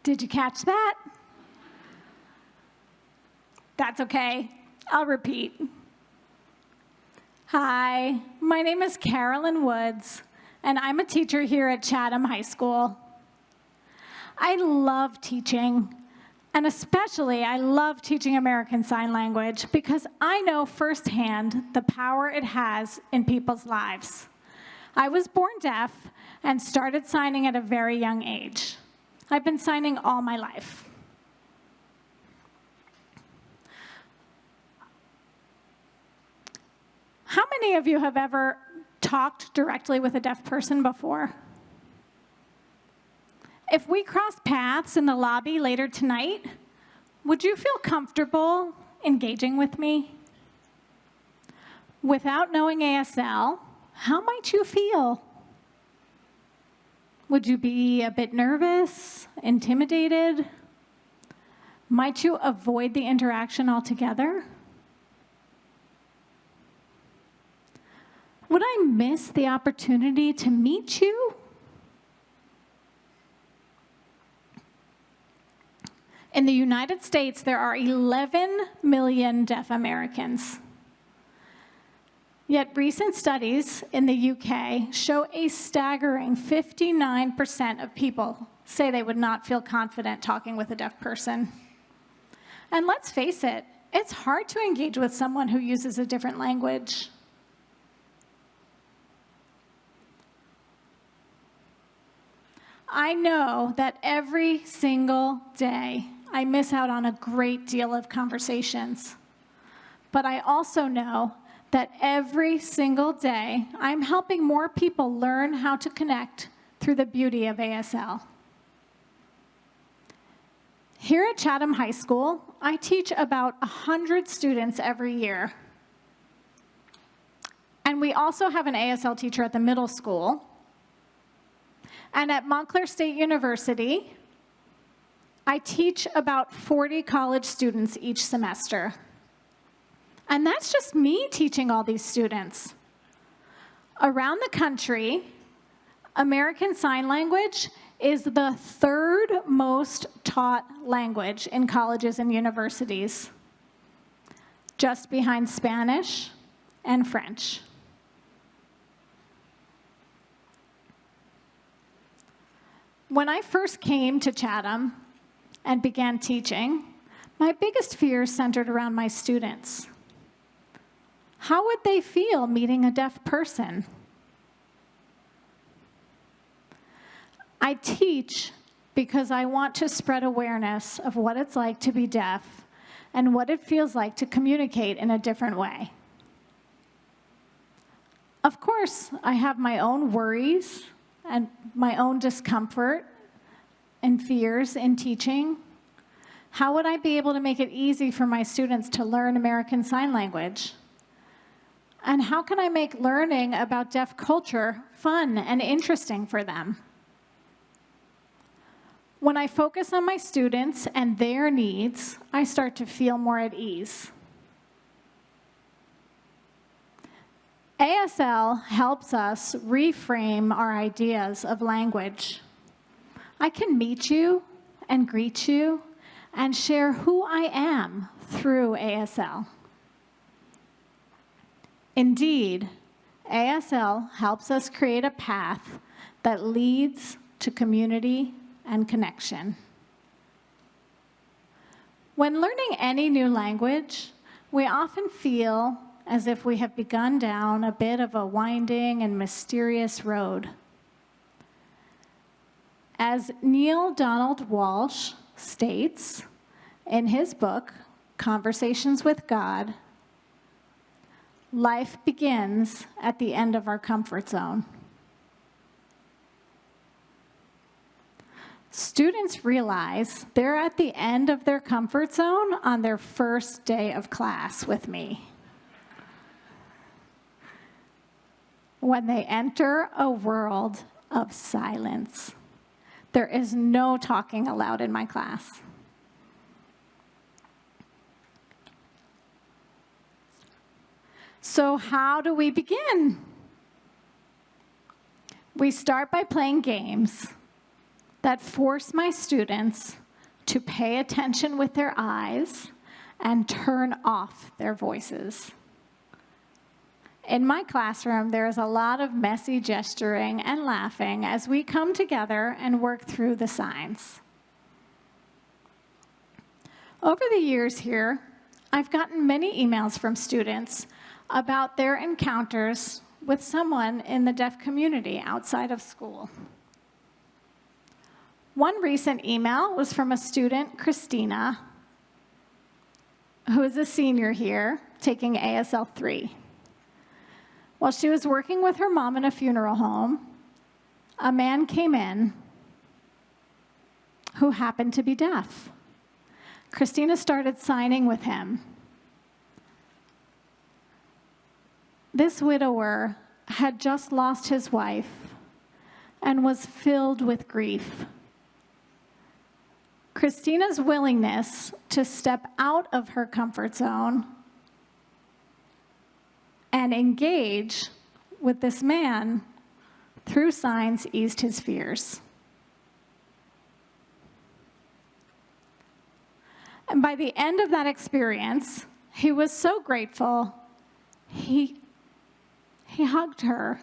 Did you catch that? That's okay. I'll repeat. Hi, my name is Carolyn Woods, and I'm a teacher here at Chatham High School. I love teaching, and especially I love teaching American Sign Language because I know firsthand the power it has in people's lives. I was born deaf and started signing at a very young age. I've been signing all my life. How many of you have ever talked directly with a deaf person before? If we crossed paths in the lobby later tonight, would you feel comfortable engaging with me? Without knowing ASL, how might you feel? Would you be a bit nervous, intimidated? Might you avoid the interaction altogether? Would I miss the opportunity to meet you? In the United States, there are 11 million deaf Americans. Yet recent studies in the UK show a staggering 59% of people say they would not feel confident talking with a deaf person. And let's face it, it's hard to engage with someone who uses a different language. I know that every single day I miss out on a great deal of conversations. But I also know that every single day I'm helping more people learn how to connect through the beauty of ASL. Here at Chatham High School, I teach about 100 students every year. And we also have an ASL teacher at the middle school. And at Montclair State University, I teach about 40 college students each semester. And that's just me teaching all these students. Around the country, American Sign Language is the third most taught language in colleges and universities, just behind Spanish and French. When I first came to Chatham and began teaching, my biggest fears centered around my students. How would they feel meeting a deaf person? I teach because I want to spread awareness of what it's like to be deaf and what it feels like to communicate in a different way. Of course, I have my own worries and my own discomfort and fears in teaching. How would I be able to make it easy for my students to learn American Sign Language? And how can I make learning about deaf culture fun and interesting for them? When I focus on my students and their needs, I start to feel more at ease. ASL helps us reframe our ideas of language. I can meet you and greet you and share who I am through ASL. Indeed, ASL helps us create a path that leads to community and connection. When learning any new language, we often feel as if we have begun down a bit of a winding and mysterious road. As Neil Donald Walsh states in his book, Conversations with God, life begins at the end of our comfort zone. Students realize they're at the end of their comfort zone on their first day of class with me. When they enter a world of silence. There is no talking allowed in my class. So how do we begin? We start by playing games that force my students to pay attention with their eyes and turn off their voices. In my classroom, there is a lot of messy gesturing and laughing as we come together and work through the signs. Over the years here, I've gotten many emails from students about their encounters with someone in the deaf community outside of school. One recent email was from a student, Christina, who is a senior here, taking ASL 3. While she was working with her mom in a funeral home, a man came in who happened to be deaf. Christina started signing with him. This widower had just lost his wife and was filled with grief. Christina's willingness to step out of her comfort zone and engage with this man through signs eased his fears. And by the end of that experience, he was so grateful, he hugged her.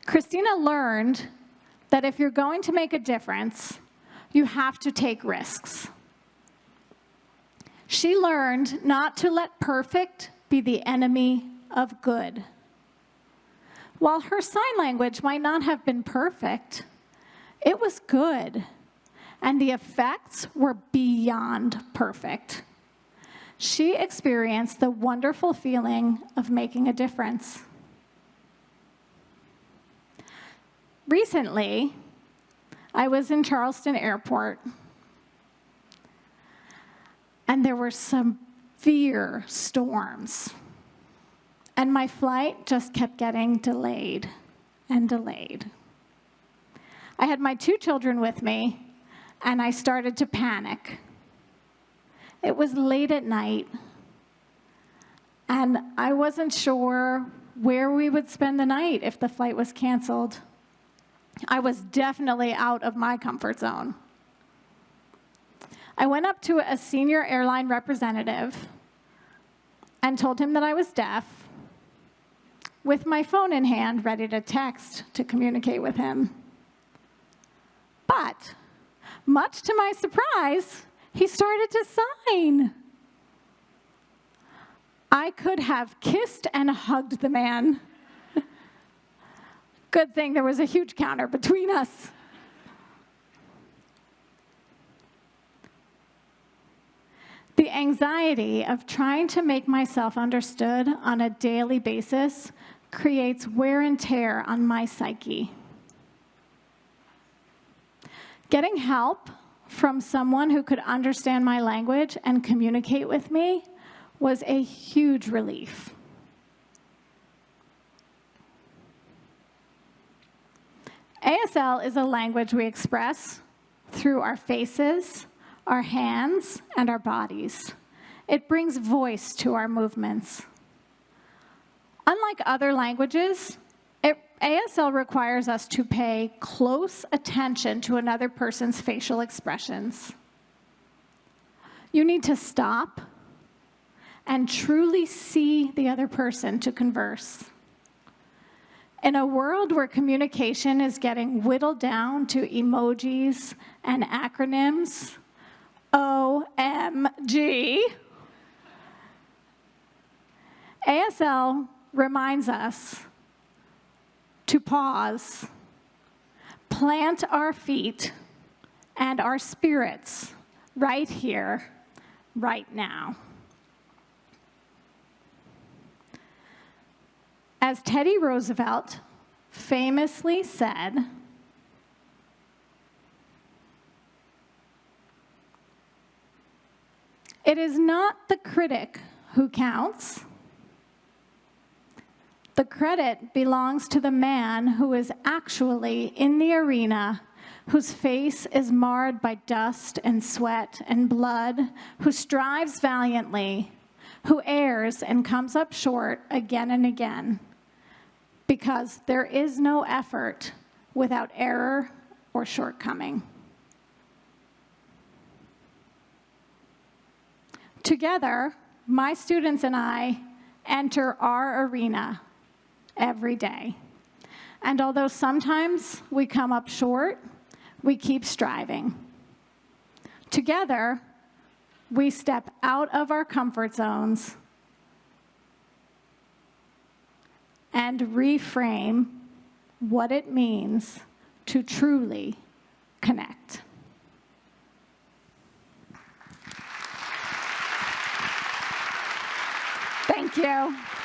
Christina learned that if you're going to make a difference, you have to take risks. She learned not to let perfect be the enemy of good. While her sign language might not have been perfect, it was good, and the effects were beyond perfect. She experienced the wonderful feeling of making a difference. Recently, I was in Charleston Airport, and there were some severe storms, and my flight just kept getting delayed and delayed. I had my 2 children with me, and I started to panic. It was late at night, and I wasn't sure where we would spend the night if the flight was canceled. I was definitely out of my comfort zone. I went up to a senior airline representative and told him that I was deaf, with my phone in hand, ready to text to communicate with him. But, much to my surprise, he started to sign. I could have kissed and hugged the man. Good thing there was a huge counter between us. The anxiety of trying to make myself understood on a daily basis creates wear and tear on my psyche. Getting help from someone who could understand my language and communicate with me was a huge relief. ASL is a language we express through our faces, our hands, and our bodies. It brings voice to our movements. Unlike other languages, ASL requires us to pay close attention to another person's facial expressions. You need to stop and truly see the other person to converse. In a world where communication is getting whittled down to emojis and acronyms, OMG, ASL reminds us to pause, plant our feet and our spirits right here, right now. As Teddy Roosevelt famously said, "It is not the critic who counts. The credit belongs to the man who is actually in the arena, whose face is marred by dust and sweat and blood, who strives valiantly, who errs and comes up short again and again. Because there is no effort without error or shortcoming. Together, my students and I enter our arena every day. And although sometimes we come up short, we keep striving. Together, we step out of our comfort zones and reframe what it means to truly connect. Thank you.